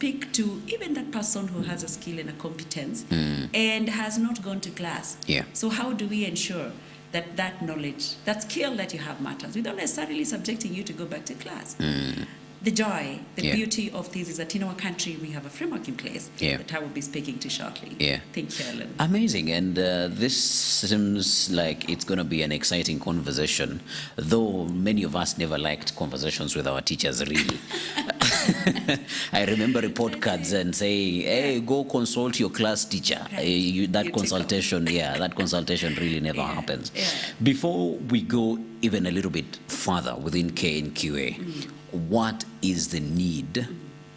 speak to even that person who has a skill and a competence and has not gone to class. Yeah. So how do we ensure that that knowledge, that skill that you have matters without necessarily subjecting you to go back to class? The joy, the beauty of this is that in our country we have a framework in place that I will be speaking to shortly. Yeah. Thank you, Ellen. Amazing. And this seems like it's going to be an exciting conversation, though many of us never liked conversations with our teachers, really. I remember report cards and say, hey, go consult your class teacher. Right. That consultation really never happens. Yeah. Before we go even a little bit further within KNQA, what is the need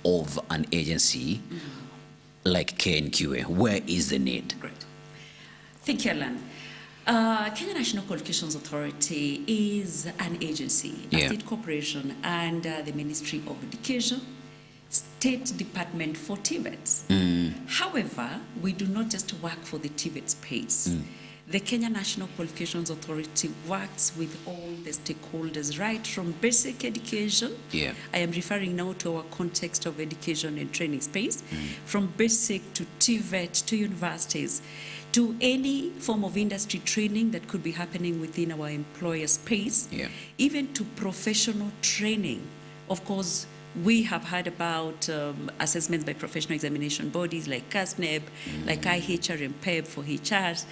of an agency like KNQA? Where is the need? Great. Thank you, Alan. Kenya National Qualifications Authority is an agency, a state corporation under the Ministry of Education, State Department for TVETs. However, we do not just work for the TVET space. The Kenya National Qualifications Authority works with all the stakeholders, right from basic education. I am referring now to our context of education and training space, from basic to TVET to universities, to any form of industry training that could be happening within our employer space, even to professional training. Of course, we have heard about assessments by professional examination bodies like CASNEB, like IHR and PEB for HRs.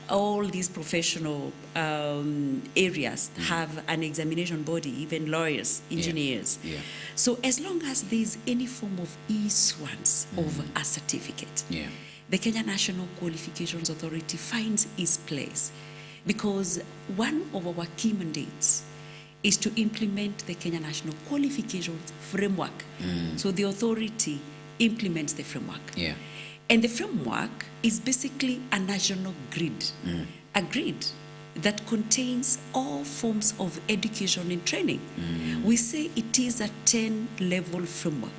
All these professional areas have an examination body, even lawyers, engineers. So as long as there's any form of issuance of a certificate, the Kenya National Qualifications Authority finds its place, because one of our key mandates is to implement the Kenya National Qualifications Framework. So the authority implements the framework. And the framework is basically a national grid, a grid that contains all forms of education and training. We say it is a 10-level framework.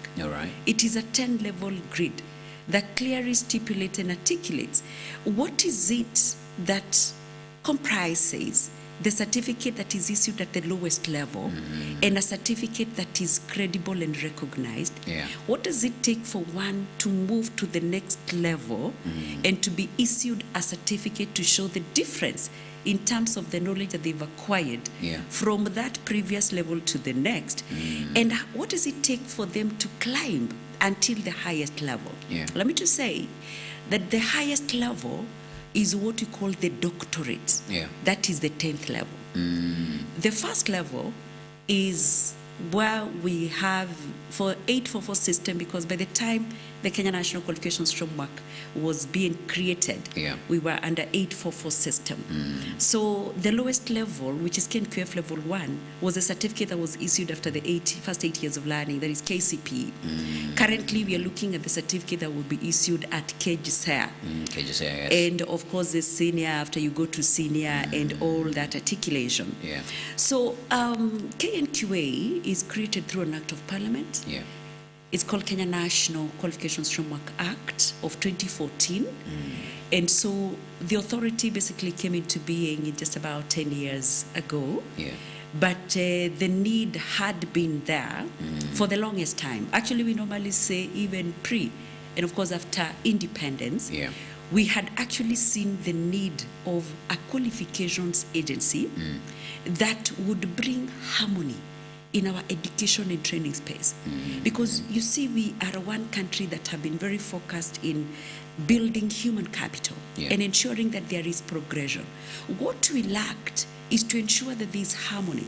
It is a 10-level grid that clearly stipulates and articulates what is it that comprises the certificate that is issued at the lowest level and a certificate that is credible and recognized. What does it take for one to move to the next level and to be issued a certificate to show the difference in terms of the knowledge that they've acquired from that previous level to the next? And what does it take for them to climb until the highest level? Let me just say that the highest level is what we call the doctorate. That is the 10th level. The first level is where we have for 844 system, because by the time the Kenya National Qualifications Framework was being created, we were under 844 system. So the lowest level, which is KNQF level 1, was a certificate that was issued after the first 8 years of learning, that is KCP. Currently, we are looking at the certificate that will be issued at KGSEA. And of course, the senior, after you go to senior and all that articulation. So KNQA is created through an act of parliament. It's called Kenya National Qualifications Framework Act of 2014. And so the authority basically came into being in just about 10 years ago. But the need had been there for the longest time. Actually, we normally say even pre, and of course after independence, we had actually seen the need of a qualifications agency that would bring harmony in our education and training space. Because you see, we are one country that have been very focused in building human capital and ensuring that there is progression. What we lacked is to ensure that there is harmony,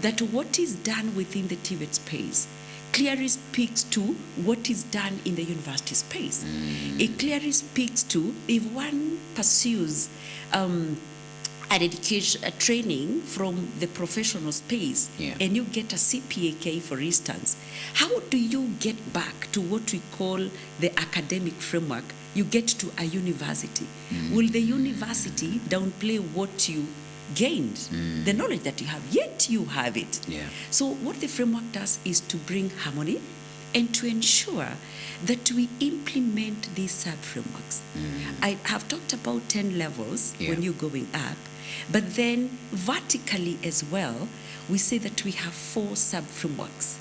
that what is done within the TVET space clearly speaks to what is done in the university space. It clearly speaks to, if one pursues an education, a training from the professional space, and you get a CPAK, for instance, how do you get back to what we call the academic framework? You get to a university. Will the university downplay what you gained, the knowledge that you have? Yet you have it. So what the framework does is to bring harmony and to ensure that we implement these sub-frameworks. I have talked about 10 levels when you're going up, but then vertically as well, we say that we have 4 sub-frameworks.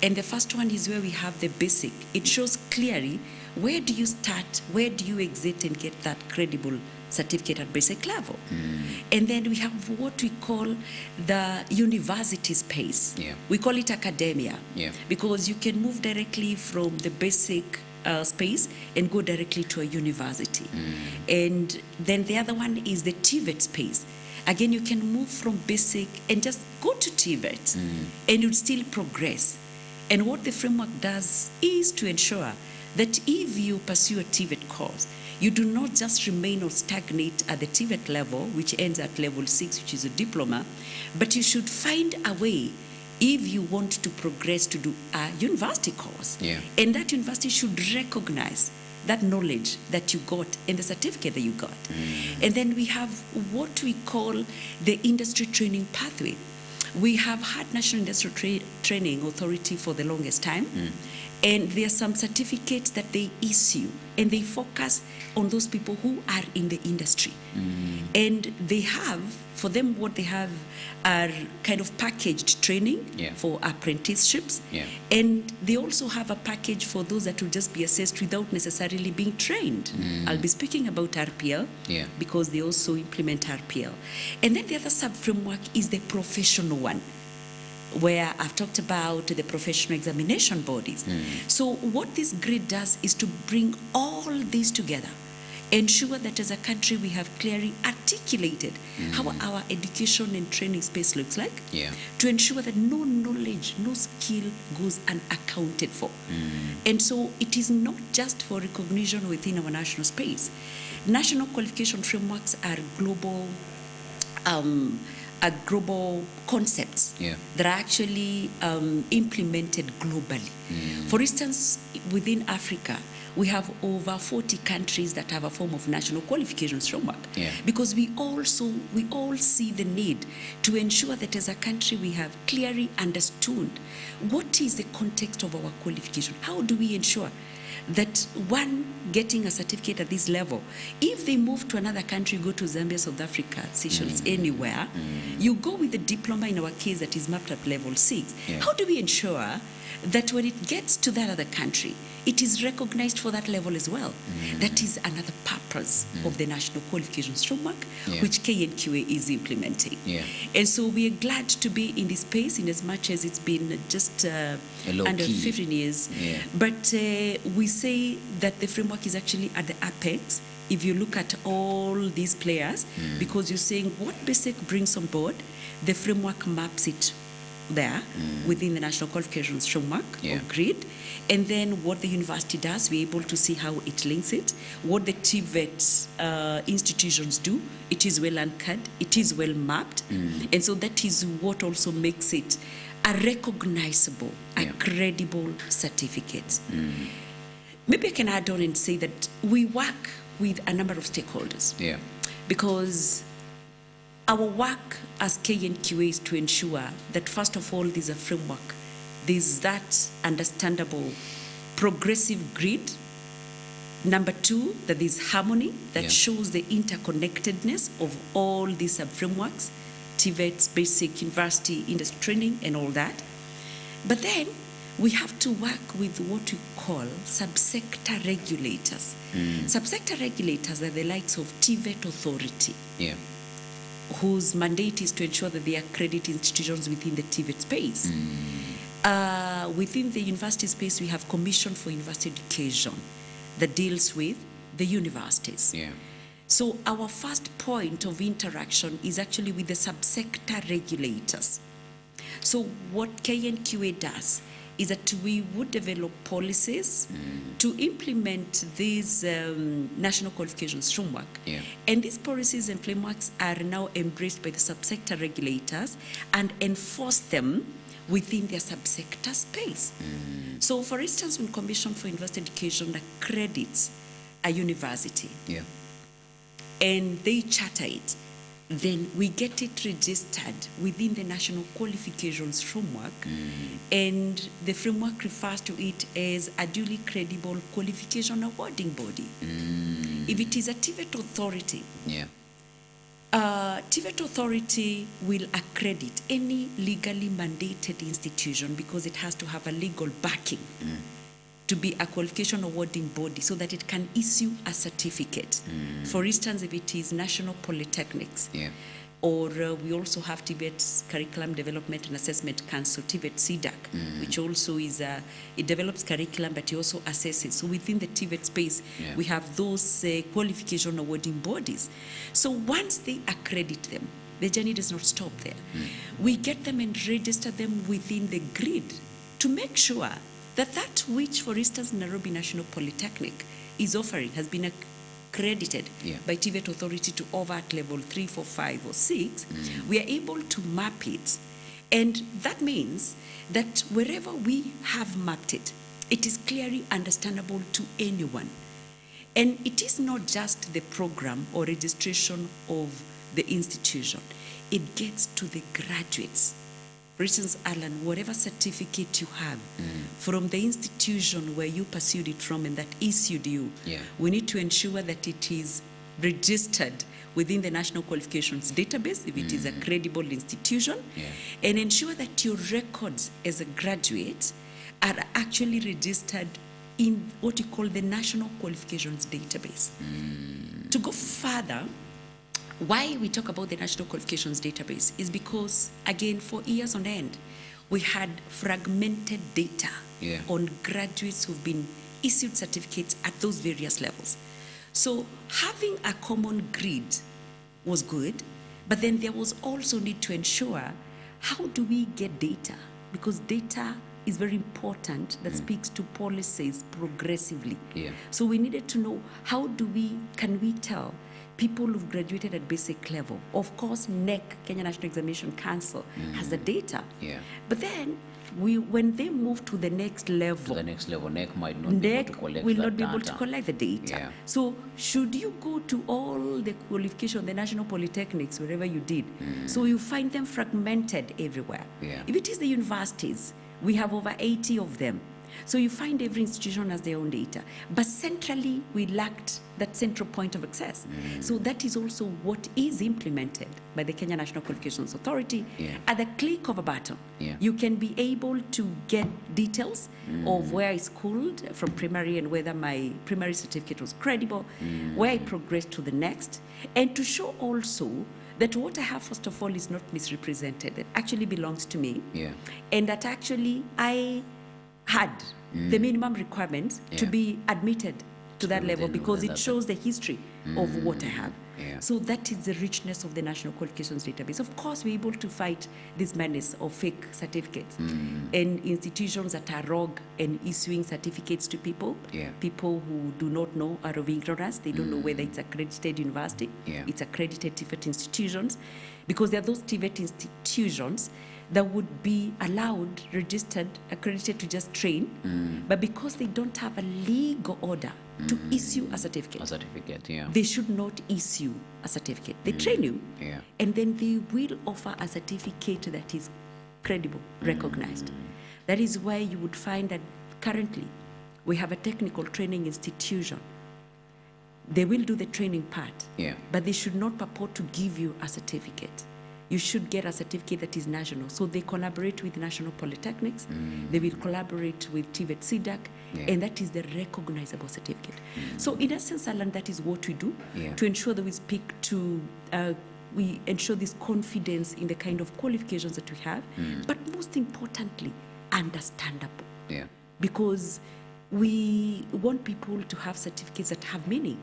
And the first one is where we have the basic. It shows clearly where do you start, where do you exit and get that credible certificate at basic level. And then we have what we call the university space. We call it academia because you can move directly from the basic space and go directly to a university. And then the other one is the TVET space. Again, you can move from basic and just go to TVET and you'll still progress. And what the framework does is to ensure that if you pursue a TVET course, you do not just remain or stagnate at the TVET level, which ends at level 6, which is a diploma, but you should find a way if you want to progress to do a university course. And that university should recognize that knowledge that you got and the certificate that you got. And then we have what we call the industry training pathway. We have had National Industrial Training Authority for the longest time. And there are some certificates that they issue, and they focus on those people who are in the industry. And they have, for them, what they have are kind of packaged training for apprenticeships. And they also have a package for those that will just be assessed without necessarily being trained. I'll be speaking about RPL because they also implement RPL. And then the other sub-framework is the professional one, where I've talked about the professional examination bodies. So what this grid does is to bring all these together, ensure that as a country we have clearly articulated how our education and training space looks like, to ensure that no knowledge, no skill goes unaccounted for. And so it is not just for recognition within our national space. National qualification frameworks are global concepts that are actually implemented globally. For instance, within Africa, we have over 40 countries that have a form of national qualifications framework. Because we all see the need to ensure that as a country we have clearly understood what is the context of our qualification. How do we ensure that one getting a certificate at this level, if they move to another country, go to Zambia, South Africa, Seychelles, anywhere, you go with the diploma in our case that is mapped at level 6. How do we ensure that when it gets to that other country, it is recognized for that level as well? That is another purpose of the National Qualifications Framework, which KNQA is implementing. And so we are glad to be in this space in as much as it's been just under 15 years. But we say that the framework is actually at the apex if you look at all these players, because you're saying what basic brings on board, the framework maps it there within the National Qualifications Framework or grid, and then what the university does, we're able to see how it links it. What the TVET institutions do, it is well anchored, it is well mapped, and so that is what also makes it a recognizable, a credible certificate. Maybe I can add on and say that we work with a number of stakeholders, because our work as KNQA is to ensure that, first of all, there's a framework. There's that understandable progressive grid. Number two, that there's harmony that shows the interconnectedness of all these sub-frameworks, TVETs, basic, university, industry training, and all that. But then we have to work with what we call subsector regulators. Subsector regulators are the likes of TVET Authority, whose mandate is to ensure that they accredit institutions within the TVET space. Within the university space, we have Commission for University Education that deals with the universities. So our first point of interaction is actually with the subsector regulators. So what KNQA does is that we would develop policies to implement these national qualifications framework. And these policies and frameworks are now embraced by the subsector regulators and enforce them within their subsector space. So for instance, when Commission for University Education accredits a university and they charter it, then we get it registered within the National Qualifications Framework, and the framework refers to it as a duly credible qualification awarding body. If it is a TVET authority, TVET Authority will accredit any legally mandated institution because it has to have a legal backing to be a qualification awarding body so that it can issue a certificate. For instance, if it is National Polytechnics, or we also have TVET's Curriculum Development and Assessment Council, TVET CDAC, which also is, it develops curriculum, but it also assesses. So within the TVET space, we have those qualification awarding bodies. So once they accredit them, the journey does not stop there. We get them and register them within the grid to make sure that that which, for instance, Nairobi National Polytechnic is offering has been accredited by TVET Authority to OVAT level 3, 4, 5, or 6, we are able to map it. And that means that wherever we have mapped it, it is clearly understandable to anyone. And it is not just the program or registration of the institution. It gets to the graduates. For instance, Alan, whatever certificate you have from the institution where you pursued it from and that issued you, we need to ensure that it is registered within the National Qualifications Database, if it is a credible institution, and ensure that your records as a graduate are actually registered in what you call the National Qualifications Database. To go further, why we talk about the National Qualifications Database is because, again, for years on end, we had fragmented data on graduates who've been issued certificates at those various levels. So having a common grid was good, but then there was also need to ensure how do we get data? Because data is very important that speaks to policies progressively. So we needed to know how can we tell people who've graduated at basic level. Of course, NEC, Kenya National Examination Council, has the data. But then, when they move to the next level, NEC might not be able to collect will not be able to collect the data. So, should you go to all the qualification, the national polytechnics, wherever you did, so you find them fragmented everywhere. If it is the universities, we have over 80 of them. So you find every institution has their own data. But centrally, we lacked that central point of access. So that is also what is implemented by the Kenya National Qualifications Authority. At the click of a button, you can be able to get details of where I schooled from primary and whether my primary certificate was credible, where I progressed to the next, and to show also that what I have, first of all, is not misrepresented. It actually belongs to me. And that actually I had the minimum requirements to be admitted to that level because it shows the history of what I have. So that is the richness of the National Qualifications Database. Of course, we're able to fight this menace of fake certificates and institutions that are rogue and issuing certificates to people. People who do not know out of ignorance. They don't know whether it's accredited university, it's accredited TVET institutions, because there are those TVET institutions that would be allowed, registered, accredited to just train, but because they don't have a legal order to issue a certificate, they should not issue a certificate. They train you, and then they will offer a certificate that is credible, recognized. That is why you would find that currently we have a technical training institution. They will do the training part, but they should not purport to give you a certificate. You should get a certificate that is national. So they collaborate with national polytechnics, they will collaborate with TVET CDAC, and that is the recognizable certificate. So in essence, Alan, that is what we do to ensure that we speak to, we ensure this confidence in the kind of qualifications that we have, but most importantly, understandable. Because we want people to have certificates that have meaning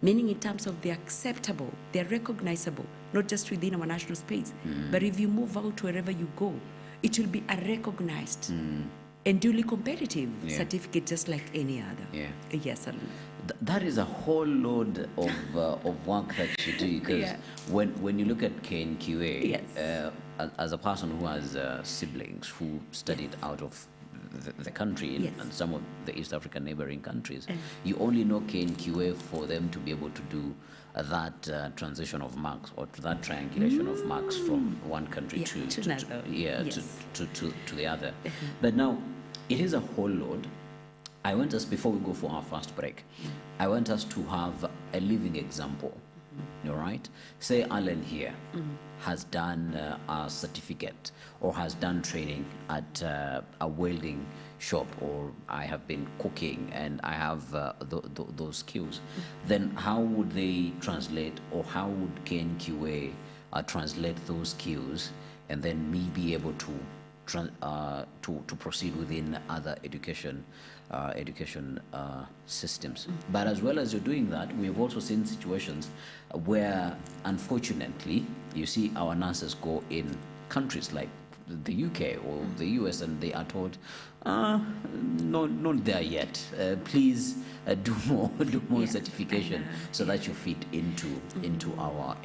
in terms of they're acceptable, they're recognizable, not just within our national space, but if you move out wherever you go, it will be a recognized and duly competitive certificate just like any other. Yes, Alan. That is a whole load of work that you do, because when you look at KNQA, as a person who has siblings who studied out of the country and some of the East African neighboring countries, you only know KNQA for them to be able to do that transition of marks or to that triangulation of marks from one country to the other. But now, it is a whole load. I want us, before we go for our first break, I want us to have a living example all right? Say Alan here has done a certificate or has done training at a welding shop, or I have been cooking and I have those skills. Then how would they translate, or how would KNQA translate those skills, and then me be able to proceed within other education systems? But as well as you're doing that, we have also seen situations where, unfortunately, you see our nurses go in countries like the UK or the US, and they are told, no, not there yet. Please do more certification so that you fit into our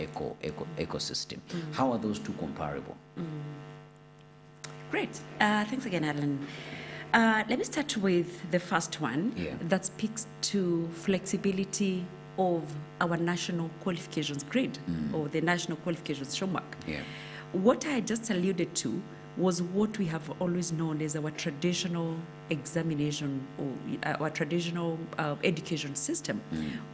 ecosystem. How are those two comparable? Great. Thanks again, Alan. Let me start with the first one that speaks to flexibility of our national qualifications grid or the national qualifications framework. What I just alluded to was what we have always known as our traditional examination or our traditional education system,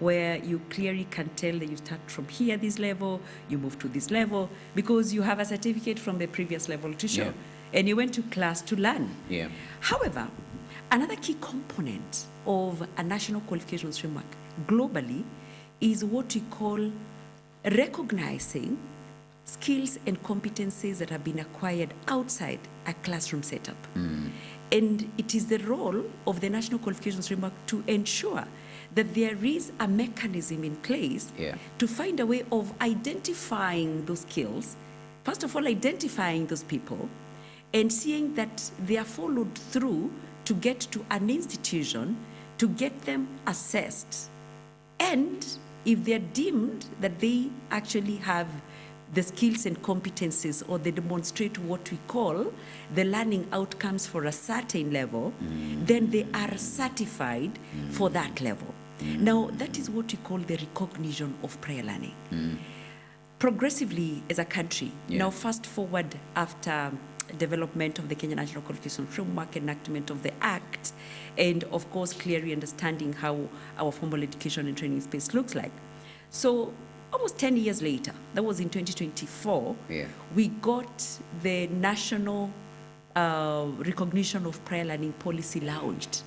where you clearly can tell that you start from here, this level, you move to this level, because you have a certificate from the previous level to show. And you went to class to learn. However, another key component of a national qualifications framework globally is what we call recognizing skills and competencies that have been acquired outside a classroom setup. And it is the role of the National Qualifications Framework to ensure that there is a mechanism in place to find a way of identifying those skills, first of all, identifying those people, and seeing that they are followed through to get to an institution to get them assessed. And if they're deemed that they actually have the skills and competencies, or they demonstrate what we call the learning outcomes for a certain level, then they are certified for that level. Now, that is what we call the recognition of prior learning. Progressively, as a country, now fast forward after development of the Kenya National Qualifications Framework, enactment of the Act, and of course clearly understanding how our formal education and training space looks like. So almost 10 years later, that was in 2024, we got the national recognition of prior learning policy launched.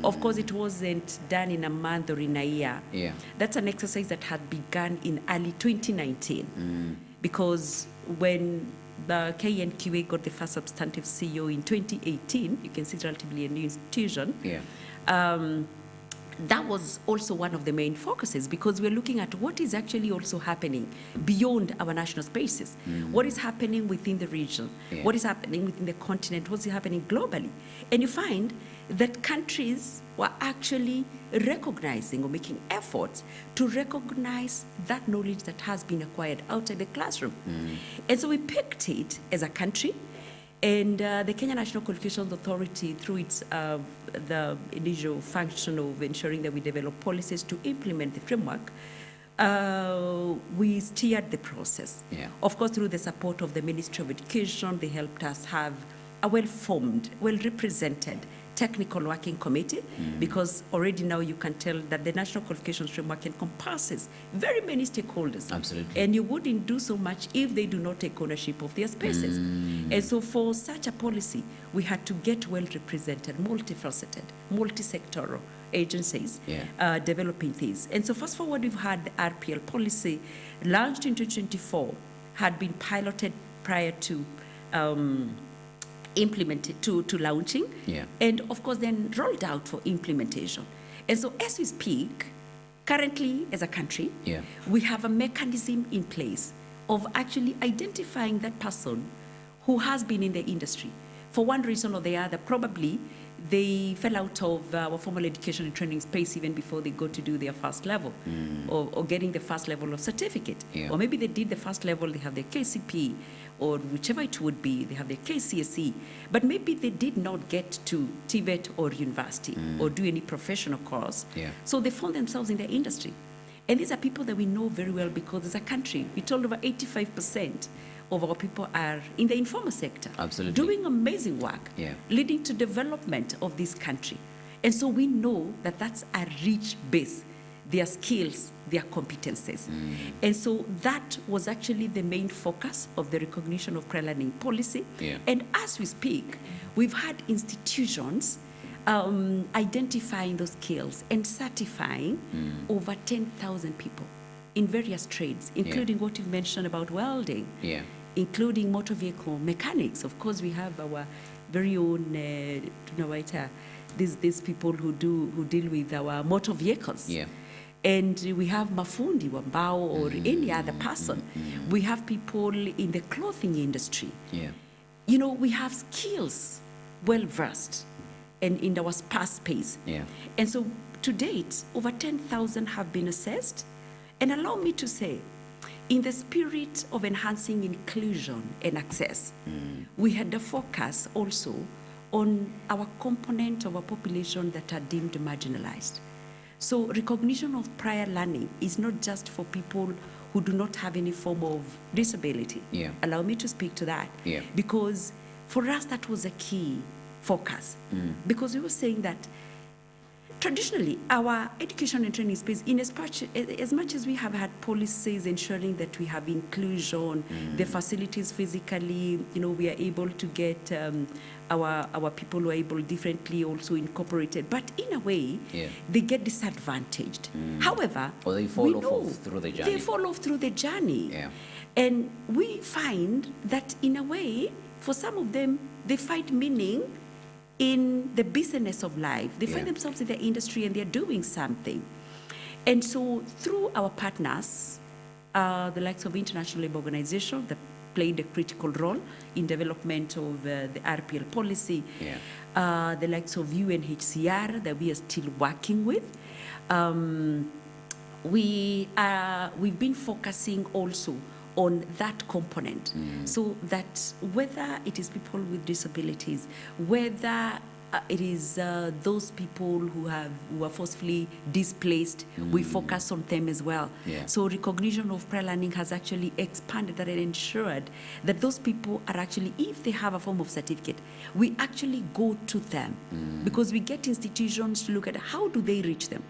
Of course, it wasn't done in a month or in a year. That's an exercise that had begun in early 2019, because when the KNQA got the first substantive CEO in 2018, you can see it's relatively a new institution. That was also one of the main focuses, because we're looking at what is actually also happening beyond our national spaces. What is happening within the region? What is happening within the continent? What's happening globally? And you find that countries were actually recognizing or making efforts to recognize that knowledge that has been acquired outside the classroom. And so we picked it as a country. And the Kenya National Qualifications Authority, through its the initial function of ensuring that we develop policies to implement the framework, we steered the process. Of course, through the support of the Ministry of Education, they helped us have a well-formed, well-represented technical working committee, because already now you can tell that the National Qualifications Framework encompasses very many stakeholders. And you wouldn't do so much if they do not take ownership of their spaces. And so for such a policy, we had to get well-represented, multifaceted, multi-sectoral agencies developing these. And so fast forward, we've had the RPL policy launched in 2024, had been piloted prior to implemented to launching, and of course then rolled out for implementation. And so as we speak, currently as a country, we have a mechanism in place of actually identifying that person who has been in the industry for one reason or the other. Probably they fell out of our formal education and training space even before they go to do their first level or getting the first level of certificate. Or maybe they did the first level, they have their KCP, or whichever it would be, they have their KCSE, but maybe they did not get to TVET or university or do any professional course. So they found themselves in the industry. And these are people that we know very well, because as a country, we told over 85% of our people are in the informal sector, doing amazing work, leading to development of this country. And so we know that that's a rich base their skills, their competences. And so that was actually the main focus of the recognition of prior learning policy. Yeah. And as we speak, we've had institutions identifying those skills and certifying over 10,000 people in various trades, including what you mentioned about welding, including motor vehicle mechanics. Of course, we have our very own, these people who deal with our motor vehicles. Yeah. And we have mafundi, wambao, or any other person. We have people in the clothing industry. Yeah. You know, we have skills well-versed and in our sparse space. Yeah. And so to date, over 10,000 have been assessed. And allow me to say, in the spirit of enhancing inclusion and access, we had a focus also on our component of a population that are deemed marginalized. So recognition of prior learning is not just for people who do not have any form of disability. Yeah. Allow me to speak to that. Yeah. Because for us, that was a key focus. Because we were saying that traditionally, our education and training space, in as much as we have had policies ensuring that we have inclusion, the facilities physically, you know, we are able to get our people who are able differently also incorporated. But in a way, they get disadvantaged. However, or they fall off through the journey. They fall off through the journey. Yeah. And we find that in a way, for some of them, they find meaning in the business of life. They find themselves in the industry and they're doing something. And so through our partners, the likes of International Labour Organization that played a critical role in development of the RPL policy, the likes of UNHCR that we are still working with, we've been focusing also on that component, so that whether it is people with disabilities, whether it is those people who are forcefully displaced, we focus on them as well. So recognition of prior learning has actually expanded that and ensured that those people are actually, if they have a form of certificate, we actually go to them because we get institutions to look at how do they reach them.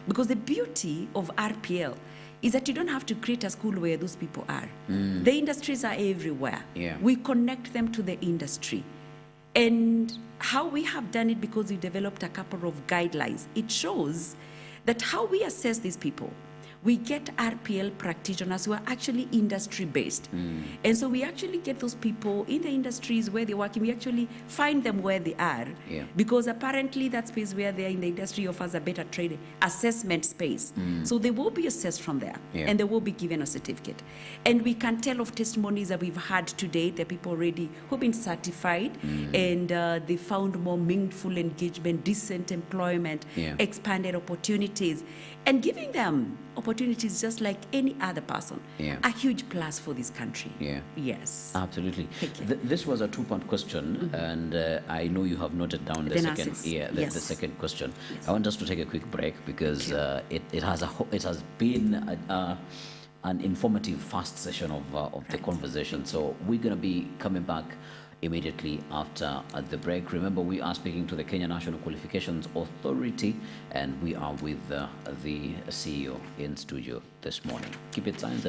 Because the beauty of RPL is that you don't have to create a school where those people are. The industries are everywhere. We connect them to the industry. And how we have done it, because we developed a couple of guidelines, it shows that how we assess these people, we get RPL practitioners who are actually industry-based. And so we actually get those people in the industries where they're working. We actually find them where they are, because apparently that space where they are in the industry offers a better trade assessment space. So they will be assessed from there, and they will be given a certificate. And we can tell of testimonies that we've had to date, the people already who've been certified, and they found more meaningful engagement, decent employment, expanded opportunities, and giving them opportunities just like any other person. A huge plus for this country. Yes. Absolutely. This was a two-part question, and I know you have noted down the second. The second question. I want us to take a quick break because it has been an informative, fast session of the conversation. So we're going to be coming back immediately after the break. Remember, we are speaking to the Kenya National Qualifications Authority, and we are with the CEO in studio this morning. Keep it science and